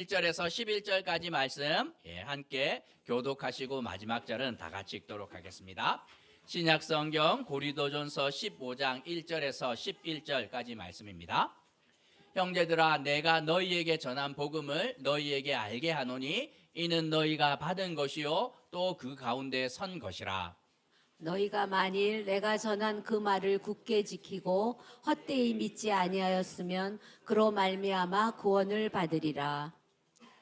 1절에서 11절까지 말씀 함께 교독하시고 마지막 절은 다 같이 읽도록 하겠습니다. 신약성경 고린도전서 15장 1절에서 11절까지 말씀입니다. 형제들아, 내가 너희에게 전한 복음을 너희에게 알게 하노니 이는 너희가 받은 것이요 또 그 가운데 선 것이라. 너희가 만일 내가 전한 그 말을 굳게 지키고 헛되이 믿지 아니하였으면 그로 말미암아 구원을 받으리라.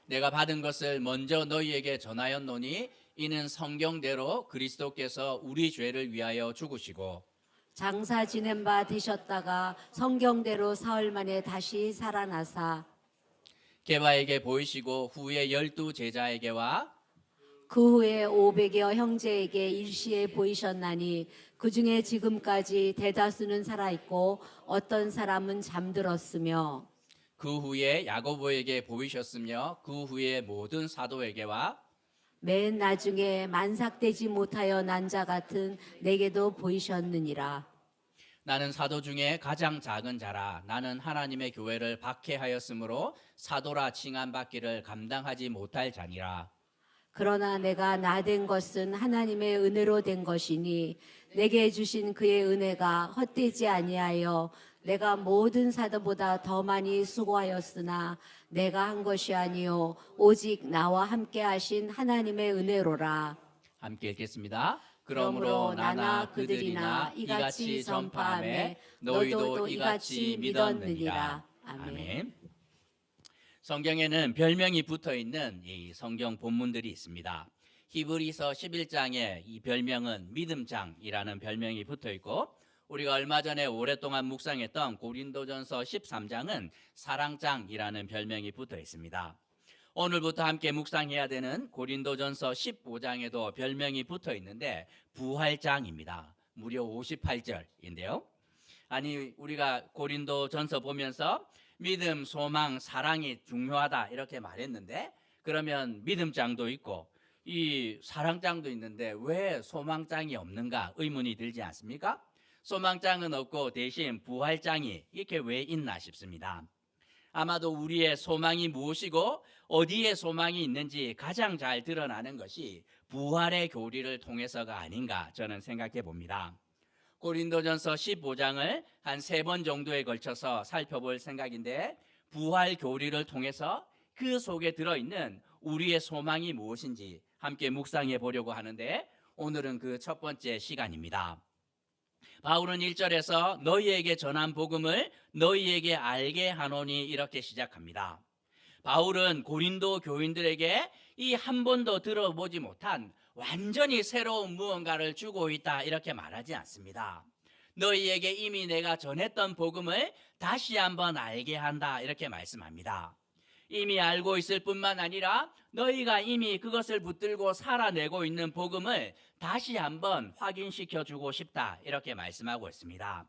내가 받은 것을 먼저 너희에게 전하였노니 이는 성경대로 그리스도께서 우리 죄를 위하여 죽으시고 장사 지낸 바 되셨다가 성경대로 사흘 만에 다시 살아나사 게바에게 보이시고 후에 12 제자에게와 그 후에 500여 형제에게 일시에 보이셨나니 그 중에 지금까지 대다수는 살아있고 어떤 사람은 잠들었으며 그 후에 야고보에게 보이셨으며 그 후에 모든 사도에게와 맨 나중에 만삭되지 못하여 난 자 같은 내게도 보이셨느니라. 나는 사도 중에 가장 작은 자라. 나는 하나님의 교회를 박해하였으므로 사도라 칭함 받기를 감당하지 못할 자니라. 그러나 내가 나 된 것은 하나님의 은혜로 된 것이니 내게 주신 그의 은혜가 헛되지 아니하여 내가 모든 사도보다 더 많이 수고하였으나 내가 한 것이 아니요 오직 나와 함께 하신 하나님의 은혜로라. 함께 읽겠습니다. 그러므로 나나 그들이나 이같이 전파하매 너희도 이같이 믿었느니라. 아멘. 성경에는 별명이 붙어 있는 이 성경 본문들이 있습니다. 히브리서 11장에 이 별명은 믿음장이라는 별명이 붙어 있고, 우리가 얼마 전에 오랫동안 묵상했던 고린도전서 13장은 사랑장이라는 별명이 붙어 있습니다. 오늘부터 함께 묵상해야 되는 고린도전서 15장에도 별명이 붙어 있는데 부활장입니다. 무려 58절인데요. 아니, 우리가 고린도전서 보면서 믿음, 소망, 사랑이 중요하다 이렇게 말했는데, 그러면 믿음장도 있고 이 사랑장도 있는데 왜 소망장이 없는가 의문이 들지 않습니까? 소망장은 없고 대신 부활장이 이렇게 왜 있나 싶습니다. 아마도 우리의 소망이 무엇이고 어디에 소망이 있는지 가장 잘 드러나는 것이 부활의 교리를 통해서가 아닌가 저는 생각해 봅니다. 고린도전서 15장을 한 3번 정도에 걸쳐서 살펴볼 생각인데, 부활 교리를 통해서 그 속에 들어있는 우리의 소망이 무엇인지 함께 묵상해 보려고 하는데, 오늘은 그 첫 번째 시간입니다. 바울은 1절에서 너희에게 전한 복음을 너희에게 알게 하노니 이렇게 시작합니다. 바울은 고린도 교인들에게 이 한 번도 들어보지 못한 완전히 새로운 무언가를 주고 있다 이렇게 말하지 않습니다. 너희에게 이미 내가 전했던 복음을 다시 한번 알게 한다 이렇게 말씀합니다. 이미 알고 있을 뿐만 아니라 너희가 이미 그것을 붙들고 살아내고 있는 복음을 다시 한번 확인시켜 주고 싶다 이렇게 말씀하고 있습니다.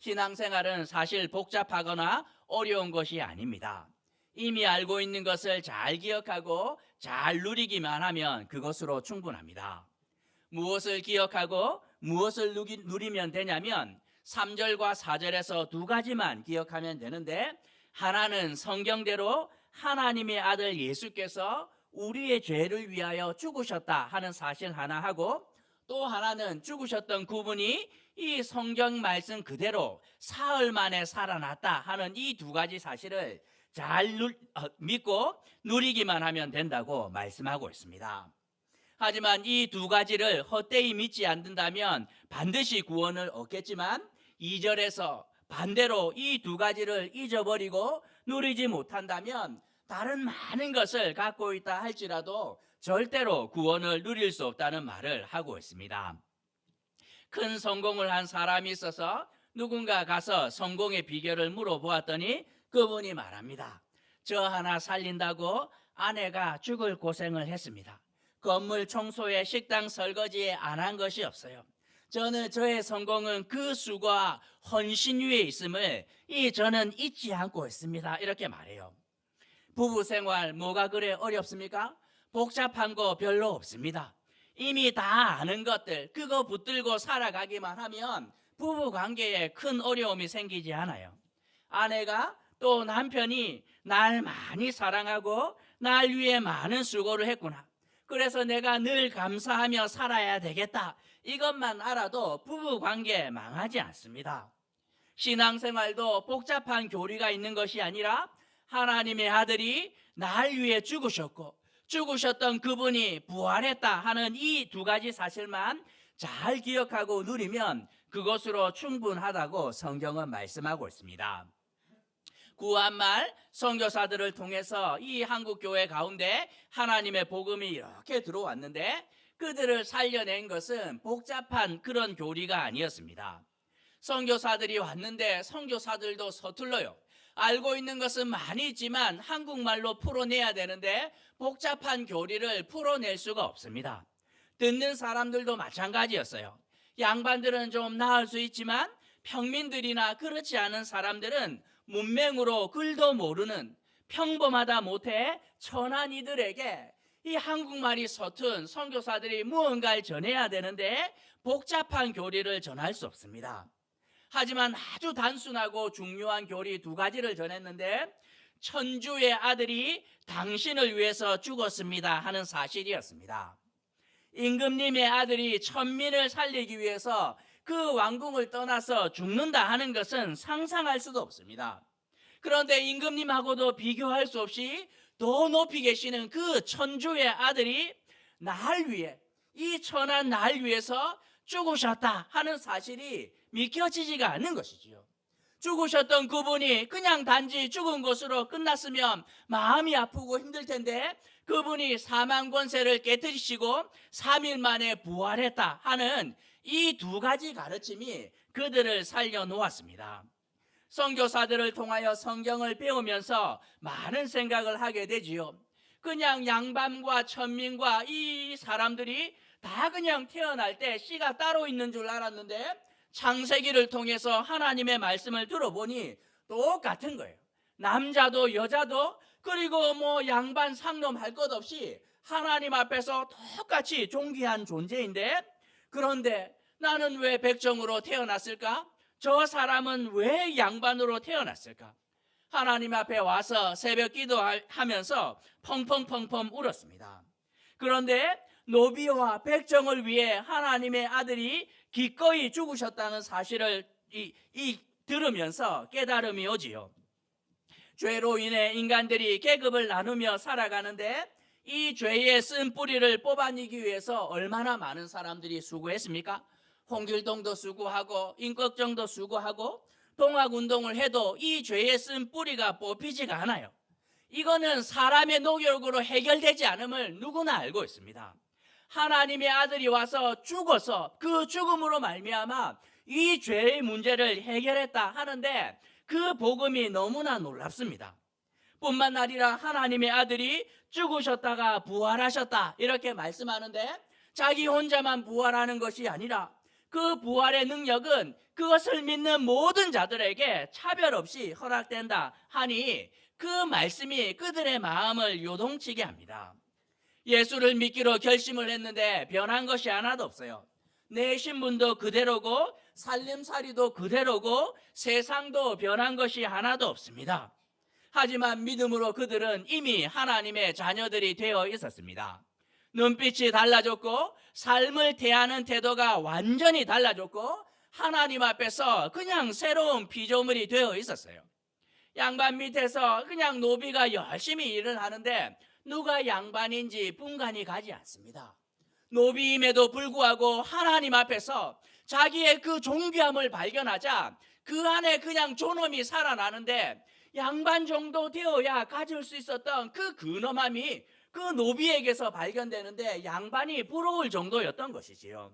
신앙생활은 사실 복잡하거나 어려운 것이 아닙니다. 이미 알고 있는 것을 잘 기억하고 잘 누리기만 하면 그것으로 충분합니다. 무엇을 기억하고 무엇을 누리면 되냐면 3절과 4절에서 2가지만 기억하면 되는데, 하나는 성경대로 하나님의 아들 예수께서 우리의 죄를 위하여 죽으셨다 하는 사실 하나 하고, 또 하나는 죽으셨던 그분이 이 성경 말씀 그대로 사흘 만에 살아났다 하는 이 2가지 사실을 잘 믿고 누리기만 하면 된다고 말씀하고 있습니다. 하지만 이 2가지를 헛되이 믿지 않는다면 반드시 구원을 얻겠지만, 2절에서 반대로 이 2가지를 잊어버리고 누리지 못한다면 다른 많은 것을 갖고 있다 할지라도 절대로 구원을 누릴 수 없다는 말을 하고 있습니다. 큰 성공을 한 사람이 있어서 누군가 가서 성공의 비결을 물어보았더니 그분이 말합니다. 저 하나 살린다고 아내가 죽을 고생을 했습니다. 건물 청소에 식당 설거지에 안 한 것이 없어요. 저의 성공은 그 수고와 헌신 위에 있음을 저는 잊지 않고 있습니다. 이렇게 말해요. 부부 생활 뭐가 그래 어렵습니까? 복잡한 거 별로 없습니다. 이미 다 아는 것들 그거 붙들고 살아가기만 하면 부부 관계에 큰 어려움이 생기지 않아요. 아내가 또 남편이 날 많이 사랑하고 날 위해 많은 수고를 했구나. 그래서 내가 늘 감사하며 살아야 되겠다. 이것만 알아도 부부 관계 망하지 않습니다. 신앙생활도 복잡한 교리가 있는 것이 아니라 하나님의 아들이 날 위해 죽으셨고 죽으셨던 그분이 부활했다 하는 이 두 가지 사실만 잘 기억하고 누리면 그것으로 충분하다고 성경은 말씀하고 있습니다. 구한말 선교사들을 통해서 이 한국 교회 가운데 하나님의 복음이 이렇게 들어왔는데 그들을 살려낸 것은 복잡한 그런 교리가 아니었습니다. 선교사들이 왔는데 선교사들도 서툴러요. 알고 있는 것은 많이 있지만 한국말로 풀어내야 되는데 복잡한 교리를 풀어낼 수가 없습니다. 듣는 사람들도 마찬가지였어요. 양반들은 좀 나을 수 있지만 평민들이나 그렇지 않은 사람들은 문맹으로 글도 모르는 평범하다 못해 천한 이들에게 이 한국말이 서툰 선교사들이 무언가를 전해야 되는데 복잡한 교리를 전할 수 없습니다. 하지만 아주 단순하고 중요한 교리 두 가지를 전했는데 천주의 아들이 당신을 위해서 죽었습니다 하는 사실이었습니다. 임금님의 아들이 천민을 살리기 위해서 그 왕궁을 떠나서 죽는다 하는 것은 상상할 수도 없습니다. 그런데 임금님하고도 비교할 수 없이 더 높이 계시는 그 천주의 아들이 날 위해, 이 천한 날 위해서 죽으셨다 하는 사실이 믿겨지지가 않는 것이지요. 죽으셨던 그분이 그냥 단지 죽은 것으로 끝났으면 마음이 아프고 힘들 텐데 그분이 사망 권세를 깨뜨리시고 3일 만에 부활했다 하는 이 두 가지 가르침이 그들을 살려놓았습니다. 선교사들을 통하여 성경을 배우면서 많은 생각을 하게 되지요. 그냥 양반과 천민과 이 사람들이 다 그냥 태어날 때 씨가 따로 있는 줄 알았는데 창세기를 통해서 하나님의 말씀을 들어보니 똑같은 거예요. 남자도 여자도 그리고 뭐 양반 상놈 할 것 없이 하나님 앞에서 똑같이 존귀한 존재인데 그런데 나는 왜 백정으로 태어났을까? 저 사람은 왜 양반으로 태어났을까? 하나님 앞에 와서 새벽 기도하면서 펑펑펑펑 울었습니다. 그런데 노비와 백정을 위해 하나님의 아들이 기꺼이 죽으셨다는 사실을 들으면서 깨달음이 오지요. 죄로 인해 인간들이 계급을 나누며 살아가는데 이 죄의 쓴 뿌리를 뽑아내기 위해서 얼마나 많은 사람들이 수고했습니까? 홍길동도 수고하고 임꺽정도 수고하고 동학운동을 해도 이 죄의 쓴 뿌리가 뽑히지가 않아요. 이거는 사람의 노력으로 해결되지 않음을 누구나 알고 있습니다. 하나님의 아들이 와서 죽어서 그 죽음으로 말미암아 이 죄의 문제를 해결했다 하는데 그 복음이 너무나 놀랍습니다. 뿐만 아니라 하나님의 아들이 죽으셨다가 부활하셨다 이렇게 말씀하는데 자기 혼자만 부활하는 것이 아니라 그 부활의 능력은 그것을 믿는 모든 자들에게 차별 없이 허락된다 하니 그 말씀이 그들의 마음을 요동치게 합니다. 예수를 믿기로 결심을 했는데 변한 것이 하나도 없어요. 내 신분도 그대로고 살림살이도 그대로고 세상도 변한 것이 하나도 없습니다. 하지만 믿음으로 그들은 이미 하나님의 자녀들이 되어 있었습니다. 눈빛이 달라졌고 삶을 대하는 태도가 완전히 달라졌고 하나님 앞에서 그냥 새로운 피조물이 되어 있었어요. 양반 밑에서 그냥 노비가 열심히 일을 하는데 누가 양반인지 분간이 가지 않습니다. 노비임에도 불구하고 하나님 앞에서 자기의 그 존귀함을 발견하자 그 안에 그냥 존엄이 살아나는데 양반 정도 되어야 가질 수 있었던 그 근엄함이 그 노비에게서 발견되는데 양반이 부러울 정도였던 것이지요.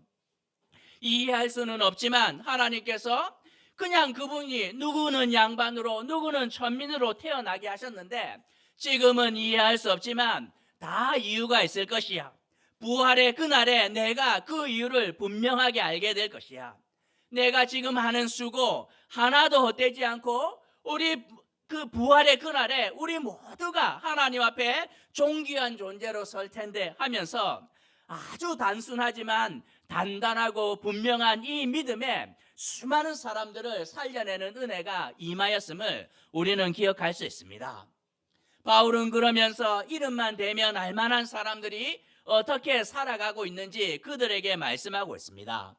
이해할 수는 없지만 하나님께서 그냥 그분이 누구는 양반으로 누구는 천민으로 태어나게 하셨는데 지금은 이해할 수 없지만 다 이유가 있을 것이야. 부활의 그날에 내가 그 이유를 분명하게 알게 될 것이야. 내가 지금 하는 수고 하나도 헛되지 않고 우리 그 부활의 그날에 우리 모두가 하나님 앞에 존귀한 존재로 설 텐데 하면서 아주 단순하지만 단단하고 분명한 이 믿음에 수많은 사람들을 살려내는 은혜가 임하였음을 우리는 기억할 수 있습니다. 바울은 그러면서 이름만 대면 알만한 사람들이 어떻게 살아가고 있는지 그들에게 말씀하고 있습니다.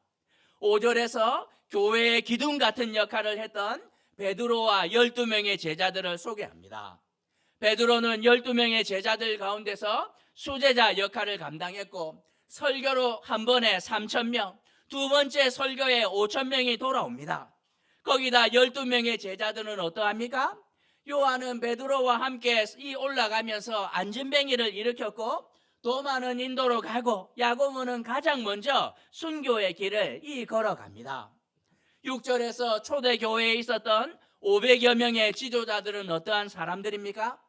5절에서 교회의 기둥 같은 역할을 했던 베드로와 12명의 제자들을 소개합니다. 베드로는 12명의 제자들 가운데서 수제자 역할을 감당했고 설교로 한 번에 3,000명, 두 번째 설교에 5,000명이 돌아옵니다. 거기다 12명의 제자들은 어떠합니까? 요한은 베드로와 함께 올라가면서 안진뱅이를 일으켰고 도마는 인도로 가고 야고보는 가장 먼저 순교의 길을 걸어갑니다. 6절에서 초대교회에 있었던 500여 명의 지도자들은 어떠한 사람들입니까?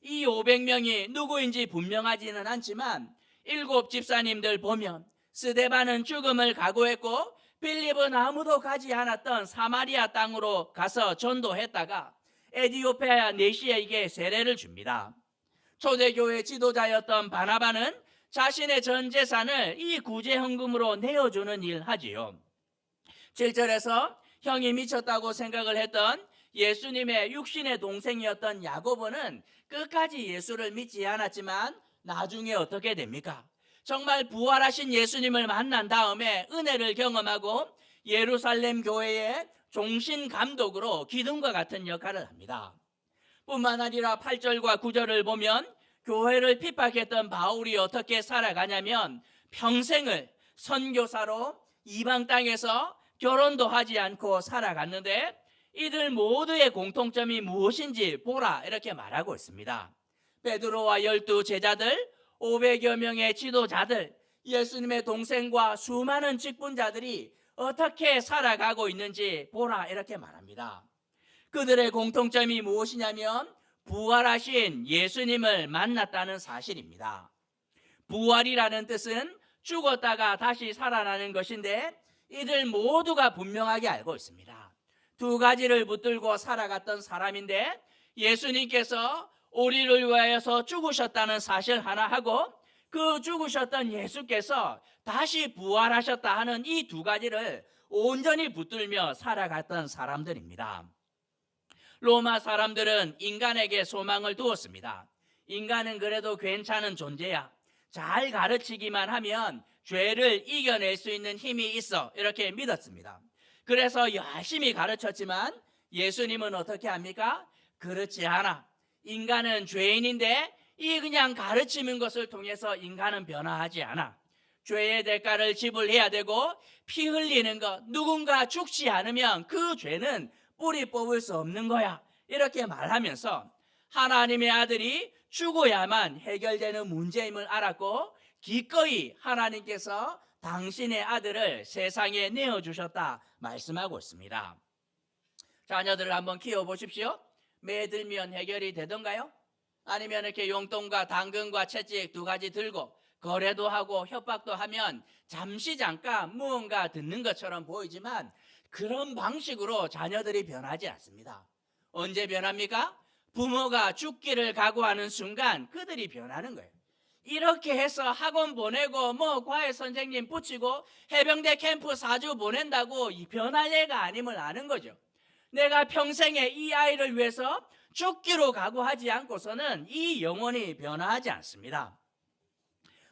이 500명이 누구인지 분명하지는 않지만 7 집사님들 보면 스데반은 죽음을 각오했고 빌립은 아무도 가지 않았던 사마리아 땅으로 가서 전도했다가 에디오피아 내시에게 세례를 줍니다. 초대교회 지도자였던 바나바는 자신의 전 재산을 이 구제헌금으로 내어주는 일 하지요. 7절에서 형이 미쳤다고 생각을 했던 예수님의 육신의 동생이었던 야고보는 끝까지 예수를 믿지 않았지만 나중에 어떻게 됩니까? 정말 부활하신 예수님을 만난 다음에 은혜를 경험하고 예루살렘 교회의 종신 감독으로 기둥과 같은 역할을 합니다. 뿐만 아니라 8절과 9절을 보면 교회를 핍박했던 바울이 어떻게 살아가냐면 평생을 선교사로 이방 땅에서 결혼도 하지 않고 살아갔는데 이들 모두의 공통점이 무엇인지 보라 이렇게 말하고 있습니다. 베드로와 12 제자들, 500여 명의 지도자들, 예수님의 동생과 수많은 직분자들이 어떻게 살아가고 있는지 보라 이렇게 말합니다. 그들의 공통점이 무엇이냐면 부활하신 예수님을 만났다는 사실입니다. 부활이라는 뜻은 죽었다가 다시 살아나는 것인데 이들 모두가 분명하게 알고 있습니다. 두 가지를 붙들고 살아갔던 사람인데 예수님께서 우리를 위하여서 죽으셨다는 사실 하나 하고 그 죽으셨던 예수께서 다시 부활하셨다 하는 이 두 가지를 온전히 붙들며 살아갔던 사람들입니다. 로마 사람들은 인간에게 소망을 두었습니다. 인간은 그래도 괜찮은 존재야. 잘 가르치기만 하면 죄를 이겨낼 수 있는 힘이 있어. 이렇게 믿었습니다. 그래서 열심히 가르쳤지만 예수님은 어떻게 합니까? 그렇지 않아. 인간은 죄인인데 이 그냥 가르치는 것을 통해서 인간은 변화하지 않아. 죄의 대가를 지불해야 되고 피 흘리는 것, 누군가 죽지 않으면 그 죄는 뿌리 뽑을 수 없는 거야. 이렇게 말하면서 하나님의 아들이 죽어야만 해결되는 문제임을 알았고 기꺼이 하나님께서 당신의 아들을 세상에 내어주셨다 말씀하고 있습니다. 자녀들을 한번 키워보십시오. 매 들면 해결이 되던가요? 아니면 이렇게 용돈과 당근과 채찍 두 가지 들고 거래도 하고 협박도 하면 잠시 잠깐 무언가 듣는 것처럼 보이지만 그런 방식으로 자녀들이 변하지 않습니다. 언제 변합니까? 부모가 죽기를 각오하는 순간 그들이 변하는 거예요. 이렇게 해서 학원 보내고 과외 선생님 붙이고 해병대 캠프 4주 보낸다고 변할 애가 아님을 아는 거죠. 내가 평생에 이 아이를 위해서 죽기로 각오하지 않고서는 이 영혼이 변화하지 않습니다.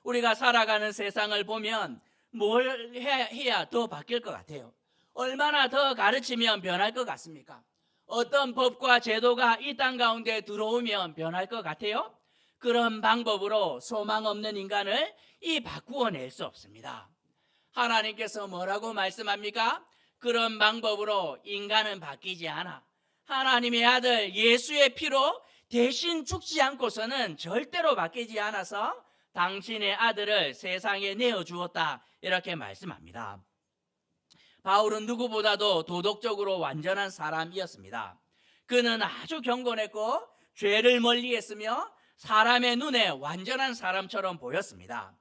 우리가 살아가는 세상을 보면 뭘 해야 더 바뀔 것 같아요? 얼마나 더 가르치면 변할 것 같습니까? 어떤 법과 제도가 이 땅 가운데 들어오면 변할 것 같아요? 그런 방법으로 소망 없는 인간을 바꾸어낼 수 없습니다. 하나님께서 뭐라고 말씀합니까? 그런 방법으로 인간은 바뀌지 않아. 하나님의 아들 예수의 피로 대신 죽지 않고서는 절대로 바뀌지 않아서 당신의 아들을 세상에 내어주었다 이렇게 말씀합니다. 바울은 누구보다도 도덕적으로 완전한 사람이었습니다. 그는 아주 경건했고 죄를 멀리했으며 사람의 눈에 완전한 사람처럼 보였습니다.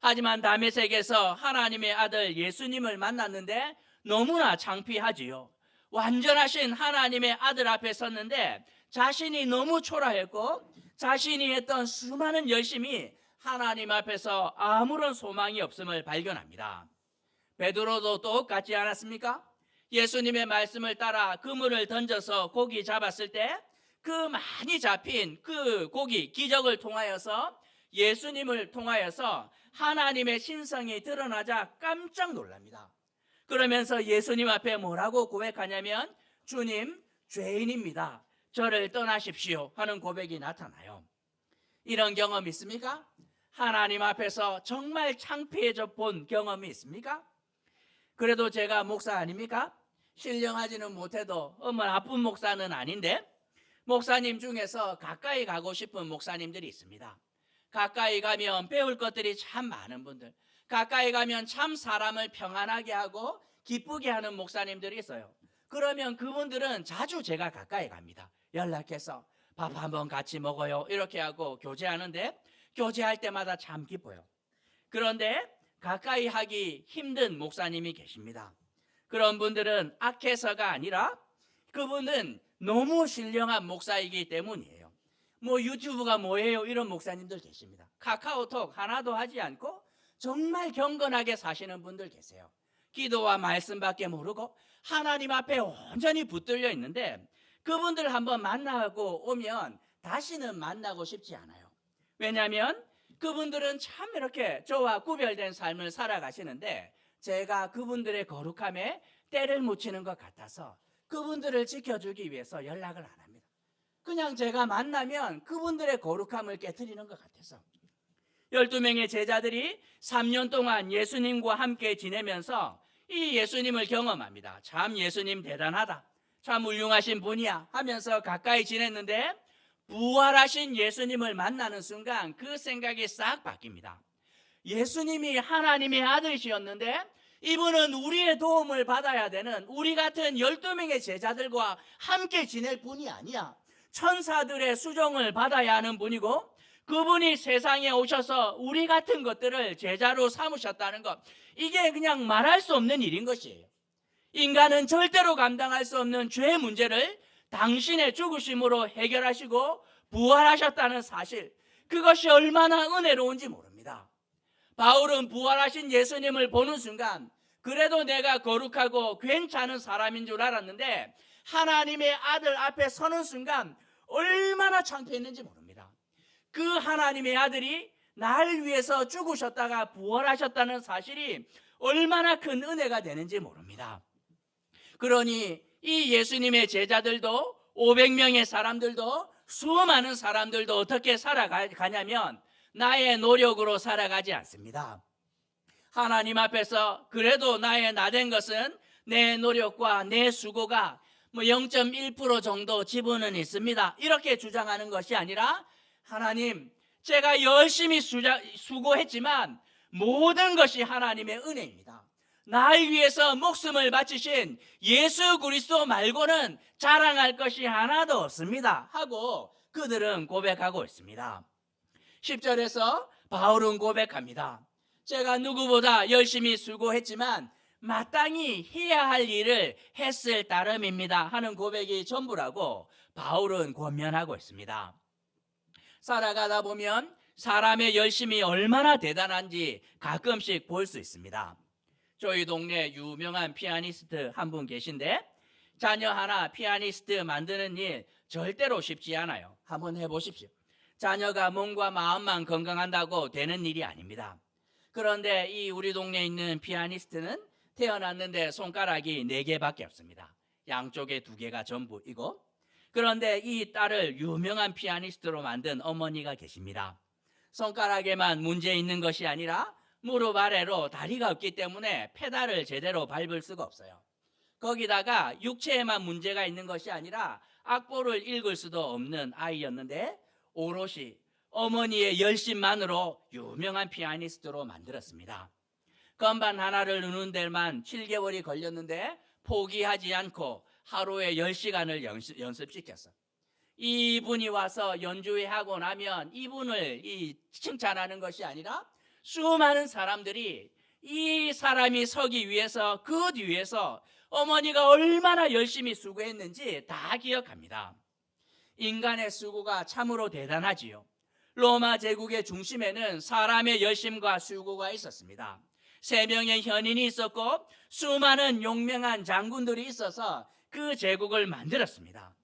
하지만 다메섹에서 하나님의 아들 예수님을 만났는데 너무나 창피하지요. 완전하신 하나님의 아들 앞에 섰는데 자신이 너무 초라했고 자신이 했던 수많은 열심이 하나님 앞에서 아무런 소망이 없음을 발견합니다. 베드로도 똑같지 않았습니까? 예수님의 말씀을 따라 그물을 던져서 고기 잡았을 때 그 많이 잡힌 그 고기, 기적을 통하여서 예수님을 통하여서 하나님의 신성이 드러나자 깜짝 놀랍니다. 그러면서 예수님 앞에 뭐라고 고백하냐면 주님, 죄인입니다. 저를 떠나십시오 하는 고백이 나타나요. 이런 경험 있습니까? 하나님 앞에서 정말 창피해져 본 경험이 있습니까? 그래도 제가 목사 아닙니까? 신령하지는 못해도 나쁜 목사는 아닌데 목사님 중에서 가까이 가고 싶은 목사님들이 있습니다. 가까이 가면 배울 것들이 참 많은 분들, 가까이 가면 참 사람을 평안하게 하고 기쁘게 하는 목사님들이 있어요. 그러면 그분들은 자주 제가 가까이 갑니다. 연락해서 밥 한번 같이 먹어요 이렇게 하고 교제하는데 교제할 때마다 참 기뻐요. 그런데 가까이 하기 힘든 목사님이 계십니다. 그런 분들은 악해서가 아니라 그분은 너무 신령한 목사이기 때문이에요. 뭐 유튜브가 뭐예요 이런 목사님들 계십니다. 카카오톡 하나도 하지 않고 정말 경건하게 사시는 분들 계세요. 기도와 말씀밖에 모르고 하나님 앞에 온전히 붙들려 있는데 그분들 한번 만나고 오면 다시는 만나고 싶지 않아요. 왜냐하면 그분들은 참 이렇게 저와 구별된 삶을 살아가시는데 제가 그분들의 거룩함에 때를 묻히는 것 같아서 그분들을 지켜주기 위해서 연락을 안 합니다. 그냥 제가 만나면 그분들의 거룩함을 깨트리는 것 같아서 12명의 제자들이 3년 동안 예수님과 함께 지내면서 이 예수님을 경험합니다. 참 예수님 대단하다, 참 훌륭하신 분이야 하면서 가까이 지냈는데 부활하신 예수님을 만나는 순간 그 생각이 싹 바뀝니다. 예수님이 하나님의 아들이셨는데 이분은 우리의 도움을 받아야 되는 우리 같은 12명의 제자들과 함께 지낼 분이 아니야. 천사들의 수종을 받아야 하는 분이고 그분이 세상에 오셔서 우리 같은 것들을 제자로 삼으셨다는 것, 이게 그냥 말할 수 없는 일인 것이에요. 인간은 절대로 감당할 수 없는 죄의 문제를 당신의 죽으심으로 해결하시고 부활하셨다는 사실, 그것이 얼마나 은혜로운지 모릅니다. 바울은 부활하신 예수님을 보는 순간 그래도 내가 거룩하고 괜찮은 사람인 줄 알았는데 하나님의 아들 앞에 서는 순간 얼마나 창피했는지 모릅니다. 그 하나님의 아들이 날 위해서 죽으셨다가 부활하셨다는 사실이 얼마나 큰 은혜가 되는지 모릅니다. 그러니 이 예수님의 제자들도 500명의 사람들도 수많은 사람들도 어떻게 살아가냐면 나의 노력으로 살아가지 않습니다. 하나님 앞에서 그래도 나의 나된 것은 내 노력과 내 수고가 0.1% 정도 지분은 있습니다, 이렇게 주장하는 것이 아니라 하나님, 제가 열심히 수고했지만 모든 것이 하나님의 은혜입니다. 날 위해서 목숨을 바치신 예수 그리스도 말고는 자랑할 것이 하나도 없습니다 하고 그들은 고백하고 있습니다. 10절에서 바울은 고백합니다. 제가 누구보다 열심히 수고했지만 마땅히 해야 할 일을 했을 따름입니다 하는 고백이 전부라고 바울은 권면하고 있습니다. 살아가다 보면 사람의 열심이 얼마나 대단한지 가끔씩 볼 수 있습니다. 저희 동네 유명한 피아니스트 한 분 계신데 자녀 하나 피아니스트 만드는 일 절대로 쉽지 않아요. 한번 해보십시오. 자녀가 몸과 마음만 건강한다고 되는 일이 아닙니다. 그런데 이 우리 동네에 있는 피아니스트는 태어났는데 손가락이 4개밖에 없습니다. 양쪽에 2개가 전부이고, 그런데 이 딸을 유명한 피아니스트로 만든 어머니가 계십니다. 손가락에만 문제 있는 것이 아니라 무릎 아래로 다리가 없기 때문에 페달을 제대로 밟을 수가 없어요. 거기다가 육체에만 문제가 있는 것이 아니라 악보를 읽을 수도 없는 아이였는데 오롯이 어머니의 열심만으로 유명한 피아니스트로 만들었습니다. 건반 하나를 누는 데만 7개월이 걸렸는데 포기하지 않고 하루에 10시간을 연습시켰어. 이분이 와서 연주회 하고 나면 이분을 칭찬하는 것이 아니라 수많은 사람들이 이 사람이 서기 위해서 그 뒤에서 어머니가 얼마나 열심히 수고했는지 다 기억합니다. 인간의 수고가 참으로 대단하지요. 로마 제국의 중심에는 사람의 열심과 수고가 있었습니다. 3명의 현인이 있었고 수많은 용맹한 장군들이 있어서 그 제국을 만들었습니다.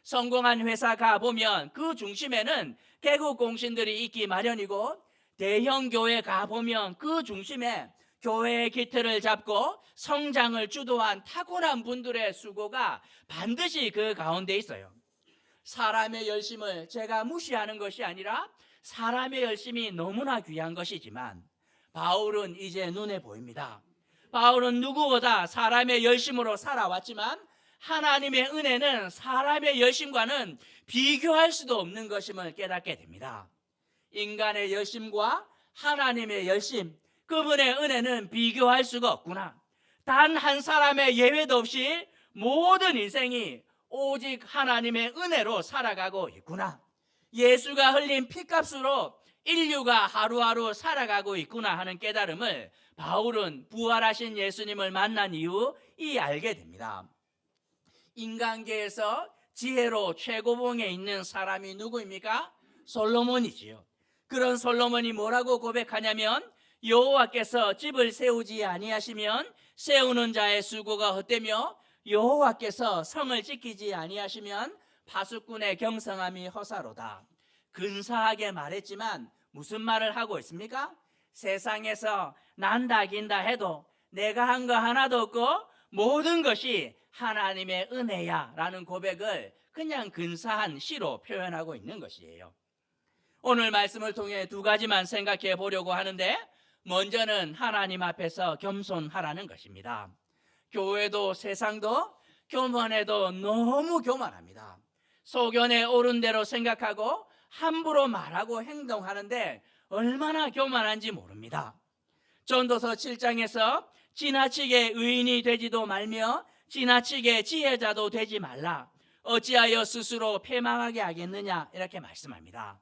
성공한 회사 가보면 그 중심에는 개국 공신들이 있기 마련이고, 대형 교회 가보면 그 중심에 교회의 기틀을 잡고 성장을 주도한 탁월한 분들의 수고가 반드시 그 가운데 있어요. 사람의 열심을 제가 무시하는 것이 아니라 사람의 열심이 너무나 귀한 것이지만 바울은 이제 눈에 보입니다. 바울은 누구보다 사람의 열심으로 살아왔지만 하나님의 은혜는 사람의 열심과는 비교할 수도 없는 것임을 깨닫게 됩니다. 인간의 열심과 하나님의 열심, 그분의 은혜는 비교할 수가 없구나. 단 한 사람의 예외도 없이 모든 인생이 오직 하나님의 은혜로 살아가고 있구나. 예수가 흘린 피값으로 인류가 하루하루 살아가고 있구나 하는 깨달음을 바울은 부활하신 예수님을 만난 이후 알게 됩니다. 인간계에서 지혜로 최고봉에 있는 사람이 누구입니까? 솔로몬이지요. 그런 솔로몬이 뭐라고 고백하냐면, 여호와께서 집을 세우지 아니하시면 세우는 자의 수고가 헛되며 여호와께서 성을 지키지 아니하시면 파수꾼의 경성함이 허사로다. 근사하게 말했지만 무슨 말을 하고 있습니까? 세상에서 난다 긴다 해도 내가 한 거 하나도 없고 모든 것이 하나님의 은혜야 라는 고백을 그냥 근사한 시로 표현하고 있는 것이에요. 오늘 말씀을 통해 두 가지만 생각해 보려고 하는데, 먼저는 하나님 앞에서 겸손하라는 것입니다. 교회도 세상도 교만해도 너무 교만합니다. 소견에 오른 대로 생각하고 함부로 말하고 행동하는데 얼마나 교만한지 모릅니다. 전도서 7장에서 지나치게 의인이 되지도 말며 지나치게 지혜자도 되지 말라. 어찌하여 스스로 패망하게 하겠느냐, 이렇게 말씀합니다.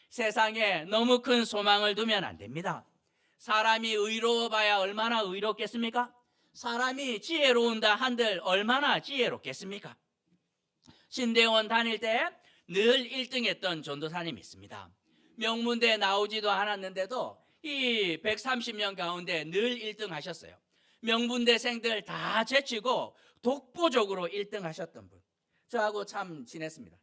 세상에 너무 큰 소망을 두면 안 됩니다. 사람이 의로워봐야 얼마나 의롭겠습니까? 사람이 지혜로운다 한들 얼마나 지혜롭겠습니까? 신대원 다닐 때 늘 1등 했던 전도사님이 있습니다. 명문대 나오지도 않았는데도 이 130명 가운데 늘 1등 하셨어요. 명문대생들 다 제치고 독보적으로 1등 하셨던 분, 저하고 참 친했습니다.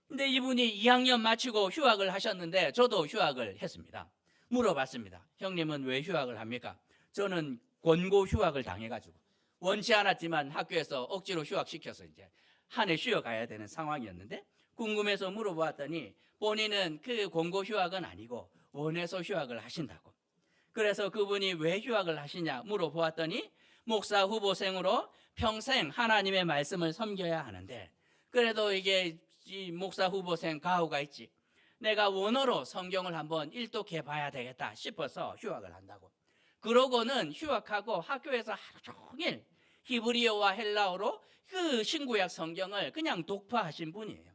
근데 이분이 2학년 마치고 휴학을 하셨는데 저도 휴학을 했습니다. 물어봤습니다. 형님은 왜 휴학을 합니까? 저는 권고 휴학을 당해가지고 원치 않았지만 학교에서 억지로 휴학시켜서 이제 한 해 쉬어가야 되는 상황이었는데, 궁금해서 물어보았더니 본인은 그 권고 휴학은 아니고 원해서 휴학을 하신다고. 그래서 그분이 왜 휴학을 하시냐 물어보았더니 목사 후보생으로 평생 하나님의 말씀을 섬겨야 하는데, 그래도 이게 이 목사 후보생 가후가 있지, 내가 원어로 성경을 한번 일독해 봐야 되겠다 싶어서 휴학을 한다고. 그러고는 휴학하고 학교에서 하루 종일 히브리어와 헬라어로 그 신구약 성경을 그냥 독파하신 분이에요.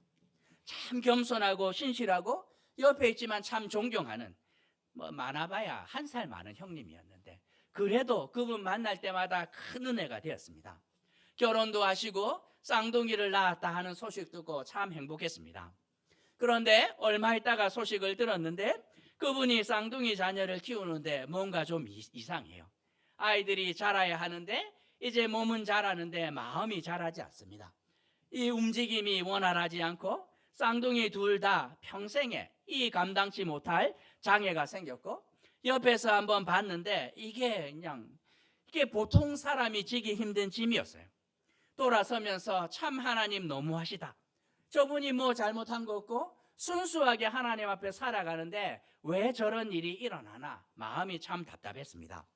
참 겸손하고 신실하고 옆에 있지만 참 존경하는, 많아봐야 1살 많은 형님이었는데 그래도 그분 만날 때마다 큰 은혜가 되었습니다. 결혼도 하시고 쌍둥이를 낳았다 하는 소식 듣고 참 행복했습니다. 그런데 얼마 있다가 소식을 들었는데 그분이 쌍둥이 자녀를 키우는데 뭔가 좀 이상해요. 아이들이 자라야 하는데 이제 몸은 자라는데 마음이 자라지 않습니다. 이 움직임이 원활하지 않고 쌍둥이 둘 다 평생에 이 감당치 못할 장애가 생겼고, 옆에서 한번 봤는데 이게 보통 사람이 지기 힘든 짐이었어요. 돌아서면서 참 하나님 너무하시다. 저분이 뭐 잘못한 거 없고 순수하게 하나님 앞에 살아가는데 왜 저런 일이 일어나나 마음이 참 답답했습니다.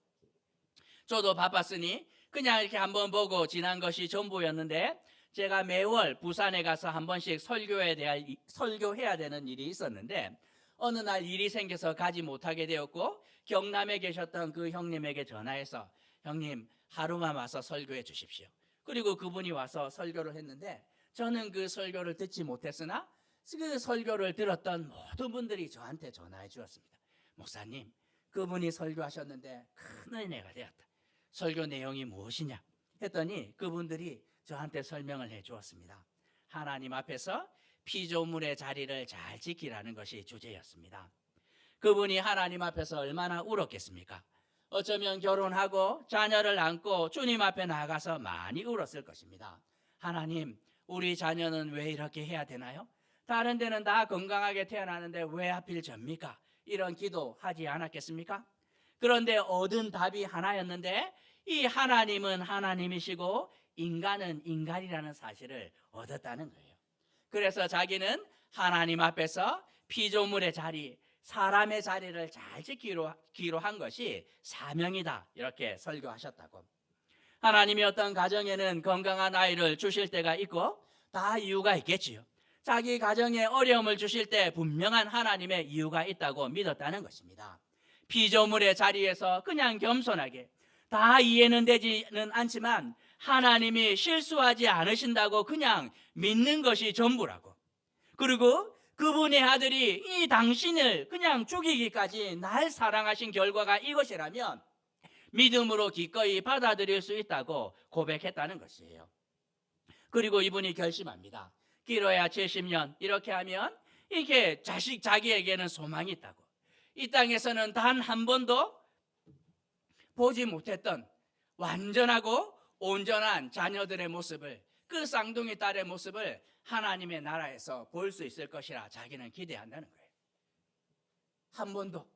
저도 바빴으니 그냥 이렇게 한번 보고 지난 것이 전부였는데, 제가 매월 부산에 가서 한 번씩 설교해야 되는 일이 있었는데 어느 날 일이 생겨서 가지 못하게 되었고, 경남에 계셨던 그 형님에게 전화해서 형님 하루만 와서 설교해 주십시오. 그리고 그분이 와서 설교를 했는데 저는 그 설교를 듣지 못했으나 그 설교를 들었던 모든 분들이 저한테 전화해 주었습니다. 목사님, 그분이 설교하셨는데 큰 은혜가 되었다. 설교 내용이 무엇이냐 했더니 그분들이 저한테 설명을 해 주었습니다. 하나님 앞에서 피조물의 자리를 잘 지키라는 것이 주제였습니다. 그분이 하나님 앞에서 얼마나 울었겠습니까? 어쩌면 결혼하고 자녀를 안고 주님 앞에 나가서 많이 울었을 것입니다. 하나님, 우리 자녀는 왜 이렇게 해야 되나요? 다른 데는 다 건강하게 태어나는데 왜 하필 접니까? 이런 기도하지 않았겠습니까? 그런데 얻은 답이 하나였는데, 이 하나님은 하나님이시고 인간은 인간이라는 사실을 얻었다는 거예요. 그래서 자기는 하나님 앞에서 피조물의 자리, 사람의 자리를 잘 지키기로 한 것이 사명이다, 이렇게 설교하셨다고. 하나님이 어떤 가정에는 건강한 아이를 주실 때가 있고 다 이유가 있겠지요. 자기 가정에 어려움을 주실 때 분명한 하나님의 이유가 있다고 믿었다는 것입니다. 피조물의 자리에서 그냥 겸손하게, 다 이해는 되지는 않지만 하나님이 실수하지 않으신다고 그냥 믿는 것이 전부라고. 그리고 그분의 아들이 이 당신을 그냥 죽이기까지 날 사랑하신 결과가 이것이라면 믿음으로 기꺼이 받아들일 수 있다고 고백했다는 것이에요. 그리고 이분이 결심합니다. 길어야 70년 이렇게 하면 이게 자기에게는 소망이 있다고. 이 땅에서는 단 한 번도 보지 못했던 완전하고 온전한 자녀들의 모습을, 그 쌍둥이 딸의 모습을 하나님의 나라에서 볼 수 있을 것이라 자기는 기대한다는 거예요. 한 번도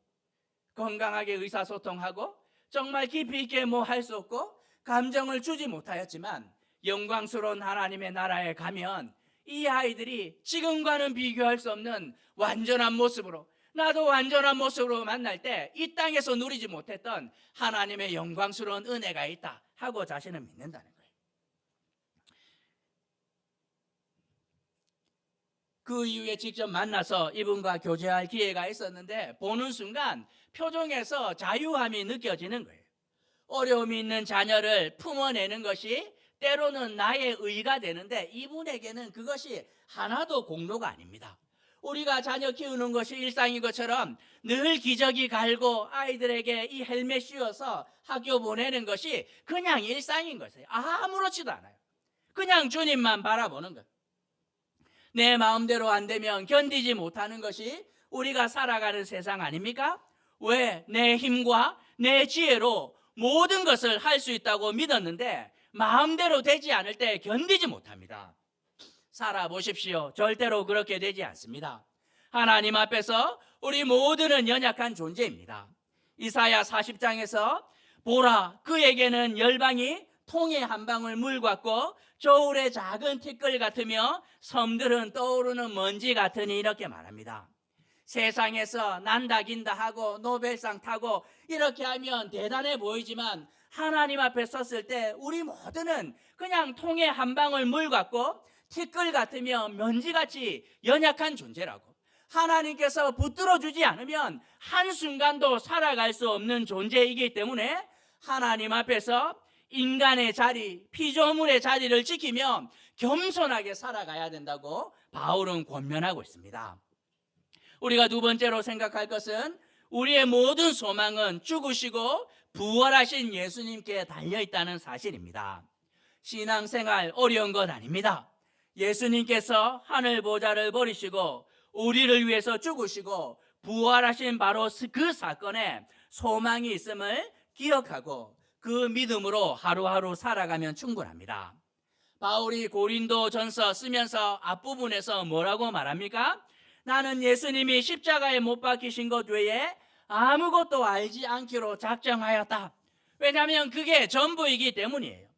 건강하게 의사소통하고 정말 깊이 있게 뭐 할 수 없고 감정을 주지 못하였지만 영광스러운 하나님의 나라에 가면 이 아이들이 지금과는 비교할 수 없는 완전한 모습으로, 나도 완전한 모습으로 만날 때 이 땅에서 누리지 못했던 하나님의 영광스러운 은혜가 있다 하고 자신을 믿는다는 거예요. 그 이후에 직접 만나서 이분과 교제할 기회가 있었는데 보는 순간 표정에서 자유함이 느껴지는 거예요. 어려움이 있는 자녀를 품어내는 것이 때로는 나의 의가 되는데 이분에게는 그것이 하나도 공로가 아닙니다. 우리가 자녀 키우는 것이 일상인 것처럼 늘 기저귀 갈고 아이들에게 이 헬멧 씌워서 학교 보내는 것이 그냥 일상인 것이에요. 아무렇지도 않아요. 그냥 주님만 바라보는 것. 내 마음대로 안 되면 견디지 못하는 것이 우리가 살아가는 세상 아닙니까? 왜? 내 힘과 내 지혜로 모든 것을 할 수 있다고 믿었는데 마음대로 되지 않을 때 견디지 못합니다. 살아보십시오. 절대로 그렇게 되지 않습니다. 하나님 앞에서 우리 모두는 연약한 존재입니다. 이사야 40장에서 보라, 그에게는 열방이 통에 한 방울 물 같고 저울의 작은 티끌 같으며 섬들은 떠오르는 먼지 같으니, 이렇게 말합니다. 세상에서 난다 긴다 하고 노벨상 타고 이렇게 하면 대단해 보이지만 하나님 앞에 섰을 때 우리 모두는 그냥 통에 한 방울 물 같고 티끌 같으며 먼지같이 연약한 존재라고. 하나님께서 붙들어 주지 않으면 한순간도 살아갈 수 없는 존재이기 때문에 하나님 앞에서 인간의 자리, 피조물의 자리를 지키며 겸손하게 살아가야 된다고 바울은 권면하고 있습니다. 우리가 두 번째로 생각할 것은 우리의 모든 소망은 죽으시고 부활하신 예수님께 달려있다는 사실입니다. 신앙생활 어려운 것 아닙니다. 예수님께서 하늘 보좌를 버리시고 우리를 위해서 죽으시고 부활하신 바로 그 사건에 소망이 있음을 기억하고 그 믿음으로 하루하루 살아가면 충분합니다. 바울이 고린도전서 쓰면서 앞부분에서 뭐라고 말합니까? 나는 예수님이 십자가에 못 박히신 것 외에 아무것도 알지 않기로 작정하였다. 왜냐하면 그게 전부이기 때문이에요.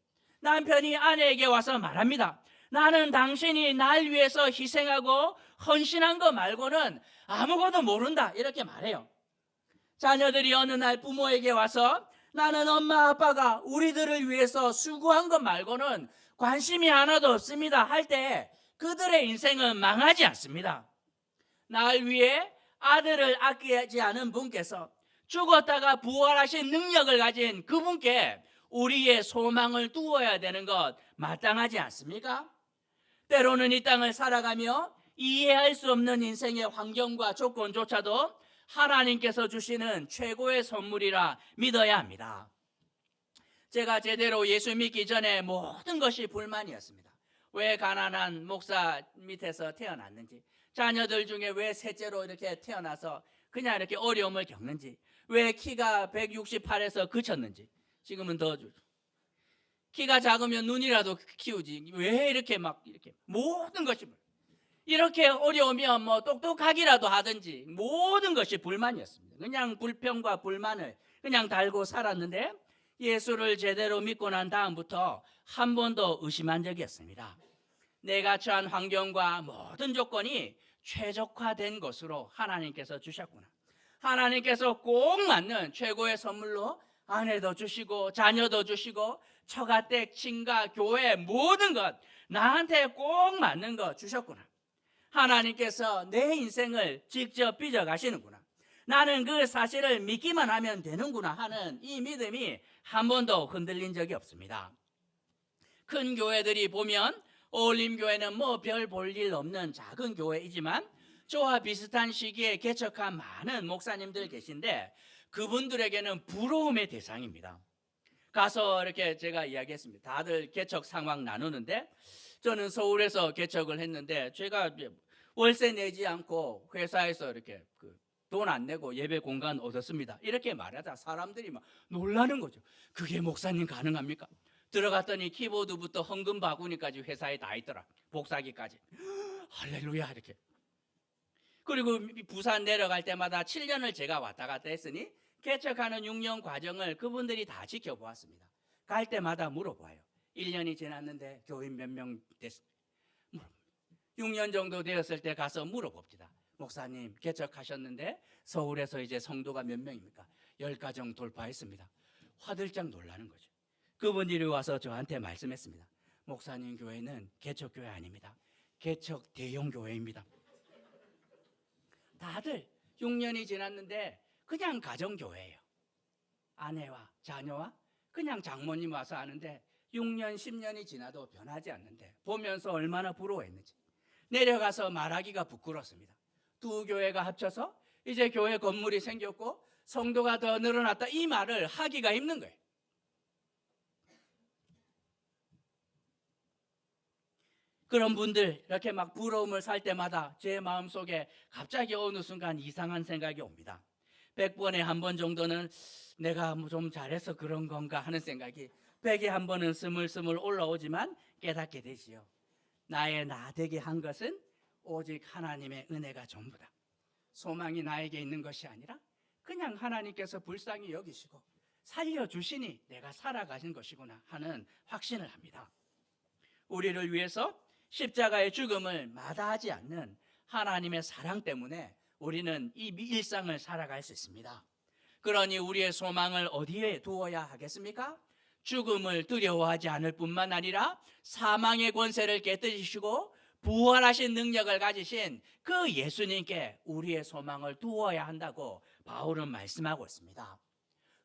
남편이 아내에게 와서 말합니다. 나는 당신이 날 위해서 희생하고 헌신한 거 말고는 아무것도 모른다, 이렇게 말해요. 자녀들이 어느 날 부모에게 와서 나는 엄마 아빠가 우리들을 위해서 수고한 것 말고는 관심이 하나도 없습니다 할 때 그들의 인생은 망하지 않습니다. 날 위해 아들을 아끼지 않은 분께서 죽었다가 부활하신 능력을 가진 그분께 우리의 소망을 두어야 되는 것 마땅하지 않습니까? 때로는 이 땅을 살아가며 이해할 수 없는 인생의 환경과 조건조차도 하나님께서 주시는 최고의 선물이라 믿어야 합니다. 제가 제대로 예수 믿기 전에 모든 것이 불만이었습니다. 왜 가난한 목사 밑에서 태어났는지, 자녀들 중에 왜 셋째로 이렇게 태어나서 그냥 이렇게 어려움을 겪는지, 왜 키가 168에서 그쳤는지, 지금은 더 키가 작으면 눈이라도 키우지, 왜 이렇게 막 이렇게 모든 것이 이렇게 어려우면 뭐 똑똑하기라도 하든지 모든 것이 불만이었습니다. 그냥 불평과 불만을 그냥 달고 살았는데, 예수를 제대로 믿고 난 다음부터 한 번도 의심한 적이 없습니다. 내가 처한 환경과 모든 조건이 최적화된 것으로 하나님께서 주셨구나. 하나님께서 꼭 맞는 최고의 선물로 아내도 주시고 자녀도 주시고 처가댁, 친가, 교회 모든 것 나한테 꼭 맞는 거 주셨구나. 하나님께서 내 인생을 직접 빚어가시는구나. 나는 그 사실을 믿기만 하면 되는구나 하는 이 믿음이 한 번도 흔들린 적이 없습니다. 큰 교회들이 보면 어울림교회는 뭐 별 볼 일 없는 작은 교회이지만 저와 비슷한 시기에 개척한 많은 목사님들 계신데 그분들에게는 부러움의 대상입니다. 가서 이렇게 제가 이야기했습니다. 다들 개척 상황 나누는데, 저는 서울에서 개척을 했는데 제가 월세 내지 않고 회사에서 이렇게 돈 안 내고 예배 공간 얻었습니다. 이렇게 말하자 사람들이 막 놀라는 거죠. 그게 목사님 가능합니까? 들어갔더니 키보드부터 헌금 바구니까지 회사에 다 있더라. 복사기까지. 할렐루야 이렇게. 그리고 부산 내려갈 때마다 7년을 제가 왔다 갔다 했으니 개척하는 6년 과정을 그분들이 다 지켜보았습니다. 갈 때마다 물어봐요. 1년이 지났는데 교인 몇 명 됐습니까? 6년 정도 되었을 때 가서 물어봅니다. 목사님 개척하셨는데 서울에서 이제 성도가 몇 명입니까? 10가정 돌파했습니다. 화들짝 놀라는 거죠. 그분들이 와서 저한테 말씀했습니다. 목사님 교회는 개척교회 아닙니다. 개척 대형교회입니다. 다들 6년이 지났는데 그냥 가정교회예요. 아내와 자녀와 그냥 장모님 와서 하는데 6년 10년이 지나도 변하지 않는데 보면서 얼마나 부러워했는지. 내려가서 말하기가 부끄럽습니다. 두 교회가 합쳐서 이제 교회 건물이 생겼고 성도가 더 늘어났다, 이 말을 하기가 힘든 거예요. 그런 분들 이렇게 막 부러움을 살 때마다 제 마음속에 갑자기 어느 순간 이상한 생각이 옵니다. 100번에 한 번 정도는 내가 좀 잘해서 그런 건가 하는 생각이 100에 한 번은 스물스물 올라오지만 깨닫게 되지요. 나의 나 되게 한 것은 오직 하나님의 은혜가 전부다. 소망이 나에게 있는 것이 아니라 그냥 하나님께서 불쌍히 여기시고 살려주시니 내가 살아가신 것이구나 하는 확신을 합니다. 우리를 위해서 십자가의 죽음을 마다하지 않는 하나님의 사랑 때문에 우리는 이 일상을 살아갈 수 있습니다. 그러니 우리의 소망을 어디에 두어야 하겠습니까? 죽음을 두려워하지 않을 뿐만 아니라 사망의 권세를 깨뜨리시고 부활하신 능력을 가지신 그 예수님께 우리의 소망을 두어야 한다고 바울은 말씀하고 있습니다.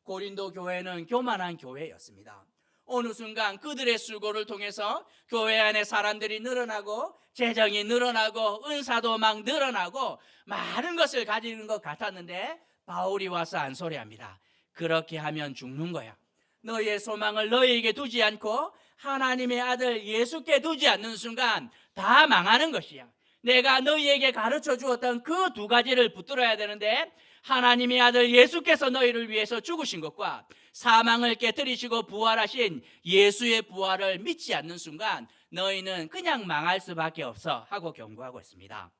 고린도 교회는 교만한 교회였습니다. 어느 순간 그들의 수고를 통해서 교회 안에 사람들이 늘어나고 재정이 늘어나고 은사도 막 늘어나고 많은 것을 가지는 것 같았는데 바울이 와서 안소리합니다. 그렇게 하면 죽는 거야. 너희의 소망을 너희에게 두지 않고 하나님의 아들 예수께 두지 않는 순간 다 망하는 것이야. 내가 너희에게 가르쳐 주었던 그 두 가지를 붙들어야 되는데 하나님의 아들 예수께서 너희를 위해서 죽으신 것과 사망을 깨뜨리시고 부활하신 예수의 부활을 믿지 않는 순간 너희는 그냥 망할 수밖에 없어 하고 경고하고 있습니다.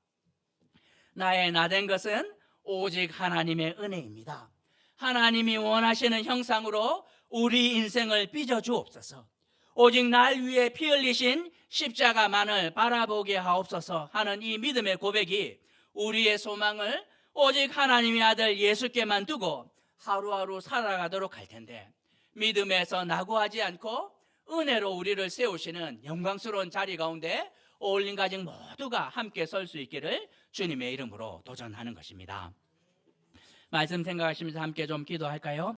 나의 나된 것은 오직 하나님의 은혜입니다. 하나님이 원하시는 형상으로 우리 인생을 빚어주옵소서. 오직 날 위해 피 흘리신 십자가만을 바라보게 하옵소서 하는 이 믿음의 고백이 우리의 소망을 오직 하나님의 아들 예수께만 두고 하루하루 살아가도록 할 텐데, 믿음에서 낙오하지 않고 은혜로 우리를 세우시는 영광스러운 자리 가운데 어울린 가정 모두가 함께 설 수 있기를 주님의 이름으로 도전하는 것입니다. 말씀 생각하시면서 함께 좀 기도할까요?